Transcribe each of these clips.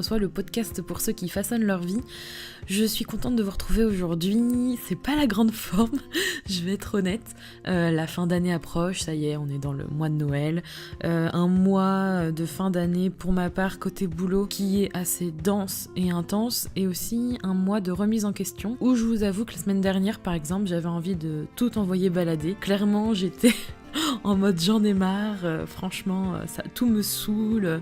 soi, le podcast pour ceux qui façonnent leur vie. Je suis contente de vous retrouver aujourd'hui. C'est pas la grande forme, je vais être honnête. La fin d'année approche, ça y est, on est dans le mois de Noël. Un mois de fin d'année pour ma part côté boulot qui est assez dense et intense, et aussi un mois de remise en question où je vous avoue que la semaine dernière par exemple j'avais envie de tout envoyer balader. Clairement j'étais en mode j'en ai marre, franchement tout me saoule,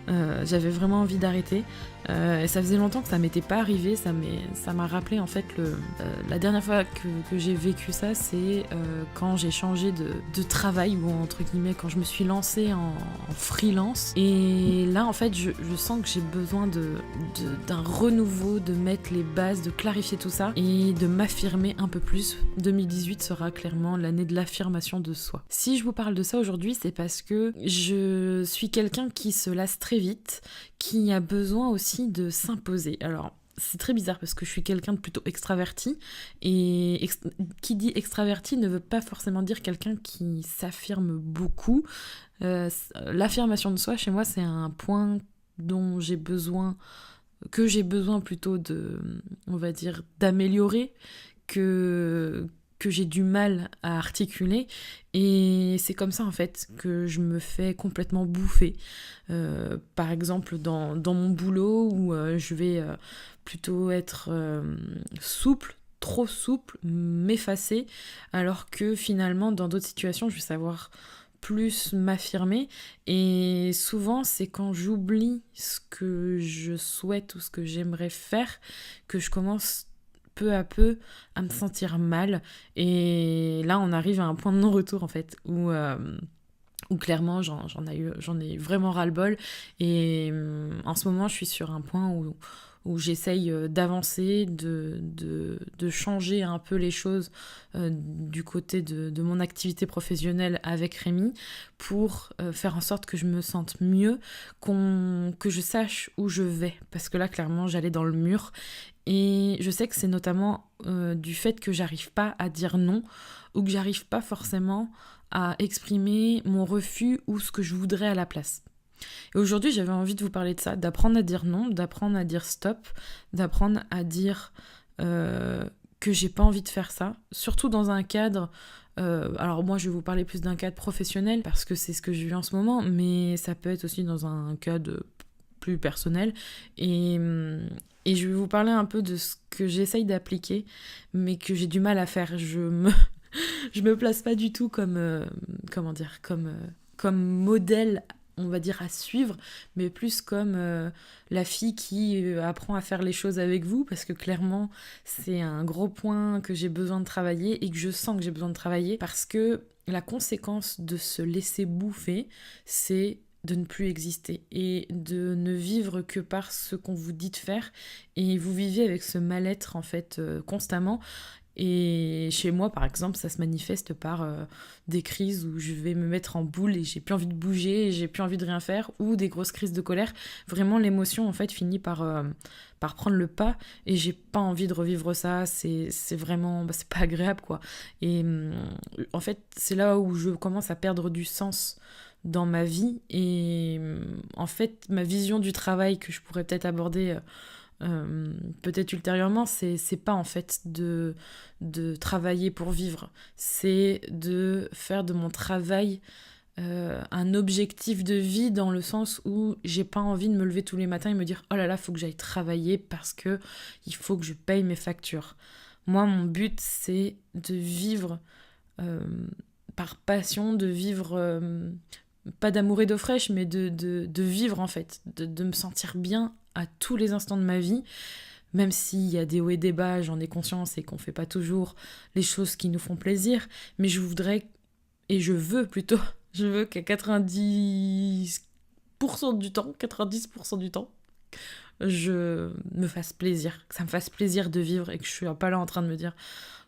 j'avais vraiment envie d'arrêter. Et ça faisait longtemps que ça m'était pas arrivé, ça m'a rappelé en fait la dernière fois que j'ai vécu ça, c'est quand j'ai changé de travail, ou entre guillemets quand je me suis lancée en freelance. Et là en fait je sens que j'ai besoin d'un renouveau, de mettre les bases, de clarifier tout ça et de m'affirmer un peu plus. 2018 sera clairement l'année de l'affirmation de soi. Si je vous parle de ça aujourd'hui, c'est parce que je suis quelqu'un qui se lasse très vite, qui a besoin aussi de s'imposer. Alors, c'est très bizarre parce que je suis quelqu'un de plutôt extraverti, et qui dit extraverti ne veut pas forcément dire quelqu'un qui s'affirme beaucoup. L'affirmation de soi, chez moi, c'est un point dont j'ai besoin plutôt on va dire, d'améliorer, que j'ai du mal à articuler, et c'est comme ça en fait que je me fais complètement bouffer. Par exemple dans mon boulot où je vais plutôt être souple, trop souple, m'effacer, alors que finalement dans d'autres situations je vais savoir plus m'affirmer, et souvent c'est quand j'oublie ce que je souhaite ou ce que j'aimerais faire que je commence peu à peu à me sentir mal. Et là on arrive à un point de non-retour en fait où clairement j'en ai vraiment ras-le-bol, et en ce moment je suis sur un point où j'essaye d'avancer, de changer un peu les choses du côté de mon activité professionnelle avec Rémi, pour faire en sorte que je me sente mieux, que je sache où je vais, parce que là clairement j'allais dans le mur. Et je sais que c'est notamment du fait que j'arrive pas à dire non, ou que j'arrive pas forcément à exprimer mon refus ou ce que je voudrais à la place. Et aujourd'hui, j'avais envie de vous parler de ça, d'apprendre à dire non, d'apprendre à dire stop, d'apprendre à dire que j'ai pas envie de faire ça, surtout dans un cadre... alors moi, je vais vous parler plus d'un cadre professionnel, parce que c'est ce que je vis en ce moment, mais ça peut être aussi dans un cadre plus personnel. Et je vais vous parler un peu de ce que j'essaye d'appliquer, mais que j'ai du mal à faire. Je me place pas du tout comme modèle, on va dire, à suivre, mais plus comme la fille qui apprend à faire les choses avec vous, parce que clairement c'est un gros point que j'ai besoin de travailler, et que je sens que j'ai besoin de travailler, parce que la conséquence de se laisser bouffer, c'est de ne plus exister et de ne vivre que par ce qu'on vous dit de faire, et vous vivez avec ce mal-être en fait constamment. Et chez moi par exemple ça se manifeste par des crises où je vais me mettre en boule et j'ai plus envie de bouger et j'ai plus envie de rien faire, ou des grosses crises de colère. Vraiment l'émotion en fait finit par prendre le pas, et j'ai pas envie de revivre ça. C'est vraiment c'est pas agréable quoi. Et en fait c'est là où je commence à perdre du sens dans ma vie, et en fait ma vision du travail que je pourrais peut-être aborder peut-être ultérieurement, c'est pas en fait de travailler pour vivre, c'est de faire de mon travail un objectif de vie, dans le sens où j'ai pas envie de me lever tous les matins et me dire oh là là faut que j'aille travailler parce que il faut que je paye mes factures. Moi mon but c'est de vivre par passion, de vivre pas d'amour et d'eau fraîche, mais de vivre en fait, de me sentir bien à tous les instants de ma vie, même s'il y a des hauts et des bas, j'en ai conscience, et qu'on fait pas toujours les choses qui nous font plaisir, mais je voudrais, et je veux qu'à 90% du temps, je me fasse plaisir, que ça me fasse plaisir de vivre, et que je suis pas là en train de me dire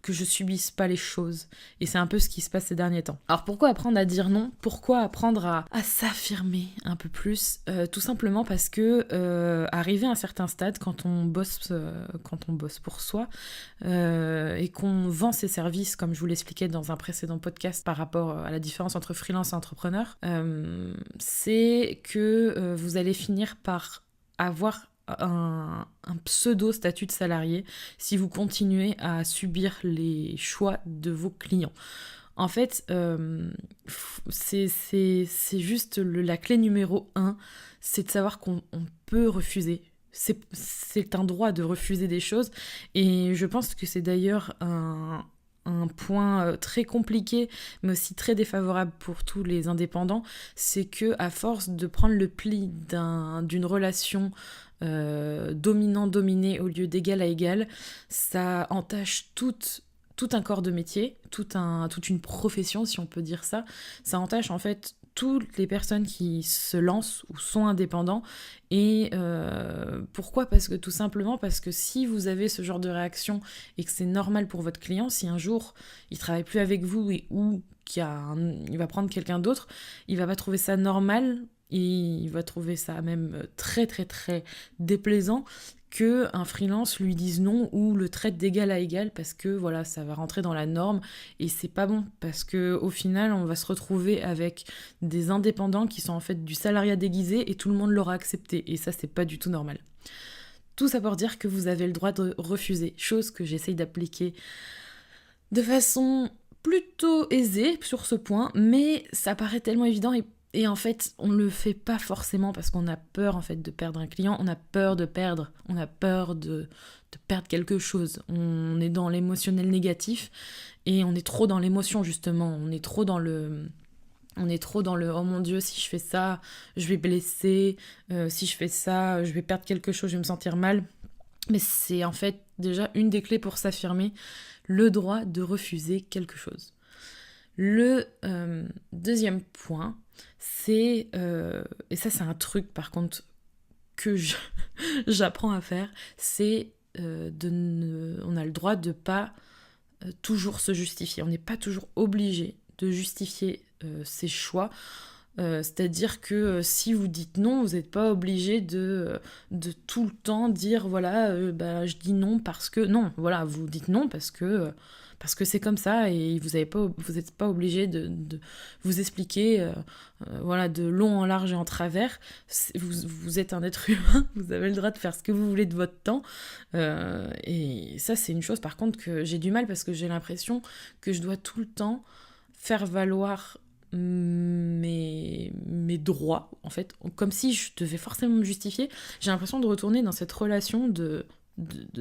que je subisse pas les choses. Et c'est un peu ce qui se passe ces derniers temps. Alors pourquoi apprendre à dire non ? Pourquoi apprendre à s'affirmer un peu plus ? Tout simplement parce que arrivé à un certain stade, quand on bosse pour soi, et qu'on vend ses services, comme je vous l'expliquais dans un précédent podcast par rapport à la différence entre freelance et entrepreneur, c'est que vous allez finir par avoir un pseudo-statut de salarié si vous continuez à subir les choix de vos clients. En fait, c'est juste la clé numéro 1, c'est de savoir qu'on peut refuser. C'est un droit de refuser des choses, et je pense que c'est d'ailleurs un point très compliqué, mais aussi très défavorable pour tous les indépendants, c'est que à force de prendre le pli d'une relation dominant-dominé au lieu d'égal à égal, ça entache tout un corps de métier, toute une profession, si on peut dire ça. Ça entache en fait toutes les personnes qui se lancent ou sont indépendants. Et pourquoi ? Tout simplement parce que si vous avez ce genre de réaction et que c'est normal pour votre client, si un jour il travaille plus avec vous ou il va prendre quelqu'un d'autre, il va pas trouver ça normal et il va trouver ça même très très très déplaisant qu'un freelance lui dise non ou le traite d'égal à égal, parce que voilà, ça va rentrer dans la norme et c'est pas bon, parce que au final on va se retrouver avec des indépendants qui sont en fait du salariat déguisé et tout le monde l'aura accepté, et ça c'est pas du tout normal. Tout ça pour dire que vous avez le droit de refuser, chose que j'essaye d'appliquer de façon plutôt aisée sur ce point, mais ça paraît tellement évident et en fait, on le fait pas forcément parce qu'on a peur en fait de perdre un client, on a peur de perdre quelque chose. On est dans l'émotionnel négatif et on est trop dans l'émotion justement, on est trop dans le oh mon Dieu, si je fais ça, je vais blesser, si je fais ça, je vais perdre quelque chose, je vais me sentir mal. Mais c'est en fait déjà une des clés pour s'affirmer, le droit de refuser quelque chose. Le deuxième point, c'est, et ça c'est un truc par contre que j'apprends à faire, c'est on a le droit de pas toujours se justifier. On n'est pas toujours obligé de justifier ses choix. C'est-à-dire que si vous dites non, vous n'êtes pas obligé de tout le temps dire voilà, je dis non parce que... Non, voilà, vous dites non parce que c'est comme ça et vous n'êtes pas obligé de vous expliquer voilà, de long en large et en travers. Vous êtes un être humain, vous avez le droit de faire ce que vous voulez de votre temps. Et ça, c'est une chose par contre que j'ai du mal parce que j'ai l'impression que je dois tout le temps faire valoir mes droits, en fait, comme si je devais forcément me justifier. J'ai l'impression de retourner dans cette relation de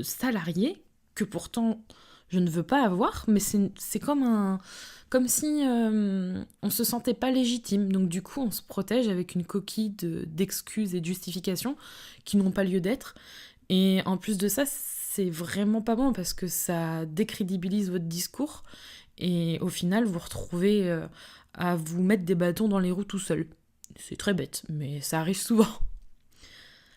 salarié que pourtant je ne veux pas avoir, mais c'est comme si on se sentait pas légitime, donc du coup on se protège avec une coquille d'excuses et de justifications qui n'ont pas lieu d'être, et en plus de ça c'est vraiment pas bon parce que ça décrédibilise votre discours et au final vous retrouvez à vous mettre des bâtons dans les roues tout seul. C'est très bête, mais ça arrive souvent.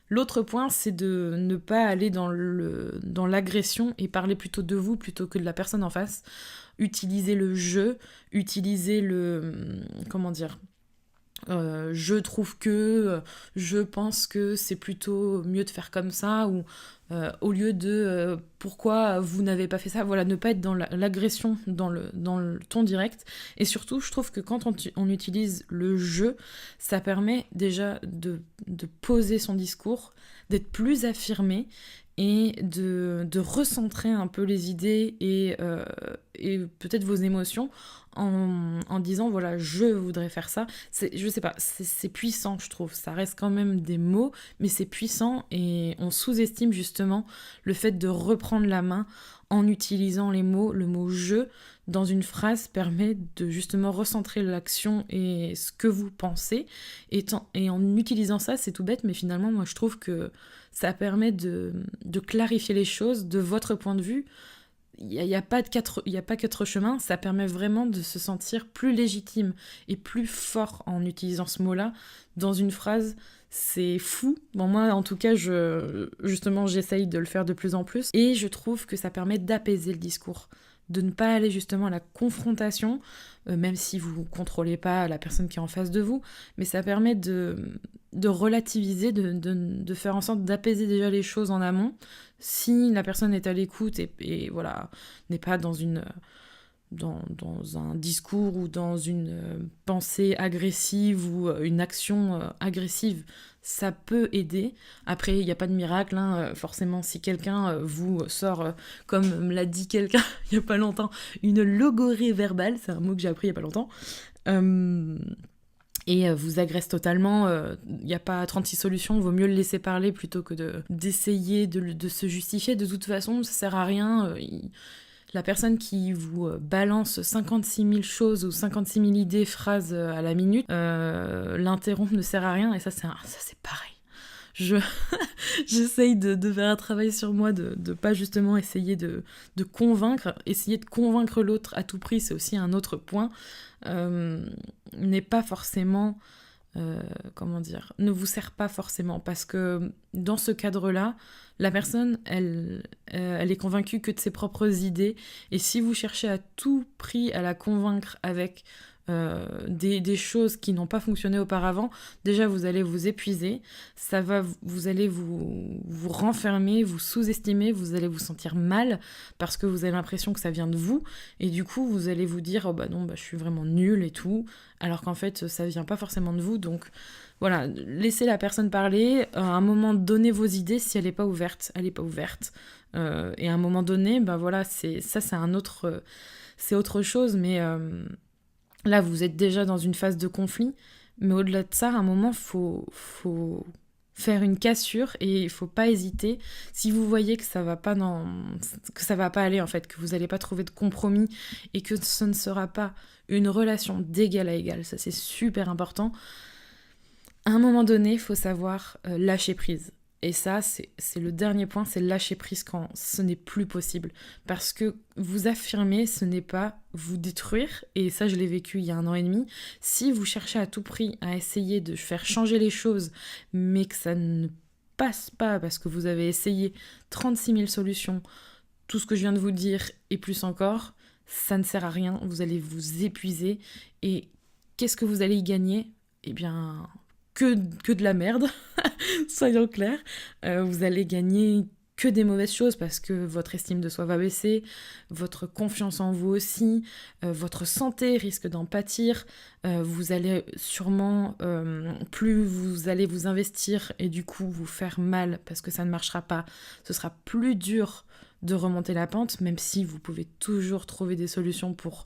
L'autre point, c'est de ne pas aller dans l'agression et parler plutôt de vous plutôt que de la personne en face. Utiliser le je, utiliser comment dire, je trouve que, je pense que c'est plutôt mieux de faire comme ça, ou au lieu de pourquoi vous n'avez pas fait ça, voilà, ne pas être dans l'agression, dans le ton direct. Et surtout, je trouve que quand on utilise le je, ça permet déjà de poser son discours, d'être plus affirmé et de recentrer un peu les idées et peut-être vos émotions en disant voilà, je voudrais faire ça. Je sais pas, c'est puissant, je trouve. Ça reste quand même des mots, mais c'est puissant et on sous-estime justement le fait de reprendre la main en utilisant les mots. Le mot je dans une phrase permet de justement recentrer l'action et ce que vous pensez. Et en utilisant ça, c'est tout bête, mais finalement, moi je trouve que ça permet de clarifier les choses de votre point de vue. Il n'y a pas quatre chemins, ça permet vraiment de se sentir plus légitime et plus fort en utilisant ce mot-là dans une phrase. C'est fou. Bon, moi, en tout cas, justement, j'essaye de le faire de plus en plus. Et je trouve que ça permet d'apaiser le discours, de ne pas aller justement à la confrontation, même si vous ne contrôlez pas la personne qui est en face de vous, mais ça permet de relativiser, de faire en sorte d'apaiser déjà les choses en amont. Si la personne est à l'écoute et voilà, n'est pas dans dans un discours ou dans une pensée agressive ou une action agressive, ça peut aider. Après, il n'y a pas de miracle, hein. Forcément, si quelqu'un vous sort, comme me l'a dit quelqu'un il n'y a pas longtemps, une logorée verbale, c'est un mot que j'ai appris il n'y a pas longtemps, et vous agresse totalement, il n'y a pas 36 solutions, vaut mieux le laisser parler plutôt que d'essayer de se justifier. De toute façon, ça sert à rien. La personne qui vous balance 56 000 choses ou 56 000 idées, phrases à la minute, l'interrompre ne sert à rien, et ça c'est pareil. J'essaye de faire un travail sur moi, de pas justement essayer de convaincre. Essayer de convaincre l'autre à tout prix, c'est aussi un autre point. N'est pas forcément... ne vous sert pas forcément, parce que dans ce cadre-là, la personne, elle est convaincue que de ses propres idées, et si vous cherchez à tout prix à la convaincre avec des choses qui n'ont pas fonctionné auparavant, déjà vous allez vous épuiser, vous allez vous renfermer, vous sous-estimer, vous allez vous sentir mal parce que vous avez l'impression que ça vient de vous, et du coup vous allez vous dire oh bah non, je suis vraiment nulle et tout, alors qu'en fait ça vient pas forcément de vous. Donc voilà, laissez la personne parler, à un moment donnez vos idées. Si elle est pas ouverte, elle est pas ouverte, et à un moment donné, voilà, c'est autre chose, mais là, vous êtes déjà dans une phase de conflit, mais au-delà de ça, à un moment, faut faire une cassure, et il faut pas hésiter. Si vous voyez que ça va pas aller, en fait, que vous n'allez pas trouver de compromis, et que ce ne sera pas une relation d'égal à égal, ça c'est super important. À un moment donné, il faut savoir lâcher prise. Et ça, c'est le dernier point, c'est lâcher prise quand ce n'est plus possible. Parce que vous affirmer, ce n'est pas vous détruire, et ça, je l'ai vécu il y a 1 an et demi. Si vous cherchez à tout prix à essayer de faire changer les choses, mais que ça ne passe pas parce que vous avez essayé 36 000 solutions, tout ce que je viens de vous dire, et plus encore, ça ne sert à rien, vous allez vous épuiser. Et qu'est-ce que vous allez y gagner ? Eh bien... que de la merde, soyons clairs. Vous allez gagner que des mauvaises choses, parce que votre estime de soi va baisser, votre confiance en vous aussi, votre santé risque d'en pâtir, vous allez sûrement, plus vous allez vous investir et du coup vous faire mal parce que ça ne marchera pas, ce sera plus dur de remonter la pente, même si vous pouvez toujours trouver des solutions pour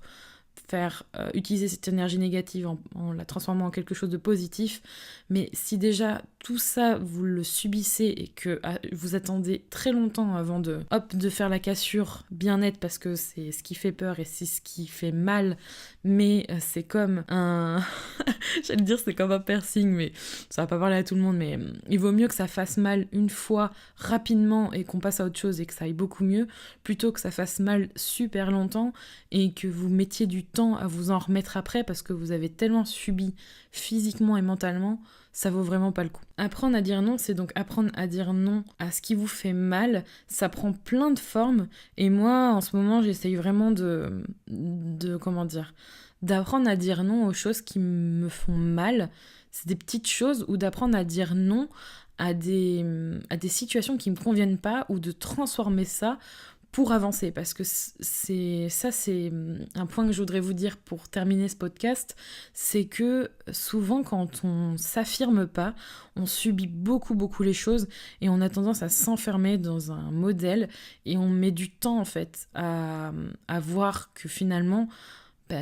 utiliser cette énergie négative en la transformant en quelque chose de positif. Mais si déjà tout ça vous le subissez et que vous attendez très longtemps avant de faire la cassure bien nette, parce que c'est ce qui fait peur et c'est ce qui fait mal, mais c'est comme un j'allais dire c'est comme un piercing, mais ça va pas parler à tout le monde, mais il vaut mieux que ça fasse mal une fois rapidement et qu'on passe à autre chose et que ça aille beaucoup mieux, plutôt que ça fasse mal super longtemps et que vous mettiez du temps à vous en remettre après, parce que vous avez tellement subi physiquement et mentalement, ça vaut vraiment pas le coup. Apprendre à dire non, c'est donc apprendre à dire non à ce qui vous fait mal. Ça prend plein de formes, et moi en ce moment j'essaye vraiment d'apprendre à dire non aux choses qui me font mal. C'est des petites choses, ou d'apprendre à dire non à des situations qui me conviennent pas, ou de transformer ça pour avancer, parce que c'est un point que je voudrais vous dire pour terminer ce podcast, c'est que souvent quand on s'affirme pas, on subit beaucoup les choses, et on a tendance à s'enfermer dans un modèle, et on met du temps en fait à voir que finalement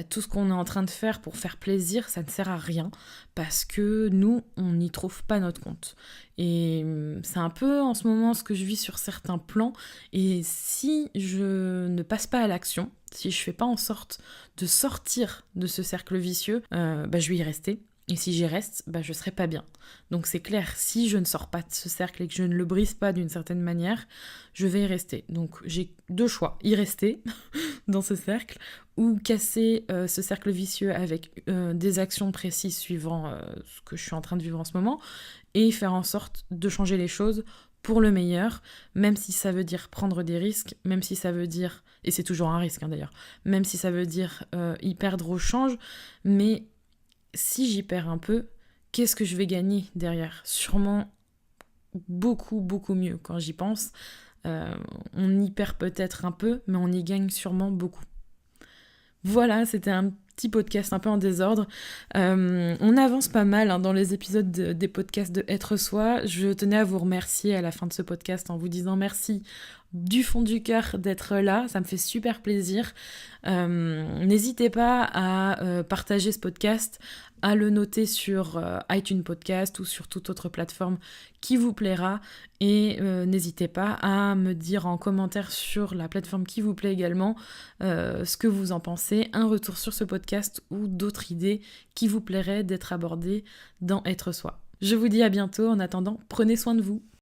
tout ce qu'on est en train de faire pour faire plaisir, ça ne sert à rien, parce que nous, on n'y trouve pas notre compte. Et c'est un peu en ce moment ce que je vis sur certains plans, et si je ne passe pas à l'action, si je fais pas en sorte de sortir de ce cercle vicieux, je vais y rester. Et si j'y reste, je serai pas bien. Donc c'est clair, si je ne sors pas de ce cercle et que je ne le brise pas d'une certaine manière, je vais y rester. Donc j'ai 2 choix, y rester dans ce cercle, ou casser ce cercle vicieux avec des actions précises suivant ce que je suis en train de vivre en ce moment, et faire en sorte de changer les choses pour le meilleur, même si ça veut dire prendre des risques, même si ça veut dire, et c'est toujours un risque d'ailleurs, même si ça veut dire y perdre au change, mais si j'y perds un peu, qu'est-ce que je vais gagner derrière ? Sûrement beaucoup mieux quand j'y pense. On y perd peut-être un peu, mais on y gagne sûrement beaucoup. Voilà, c'était un petit podcast un peu en désordre. On avance pas mal dans les épisodes des podcasts de Être Soi. Je tenais à vous remercier à la fin de ce podcast en vous disant merci du fond du cœur d'être là, ça me fait super plaisir. N'hésitez pas à partager ce podcast, à le noter sur iTunes Podcast ou sur toute autre plateforme qui vous plaira. Et n'hésitez pas à me dire en commentaire sur la plateforme qui vous plaît également ce que vous en pensez, un retour sur ce podcast ou d'autres idées qui vous plairaient d'être abordées dans Être Soi. Je vous dis à bientôt, en attendant, prenez soin de vous.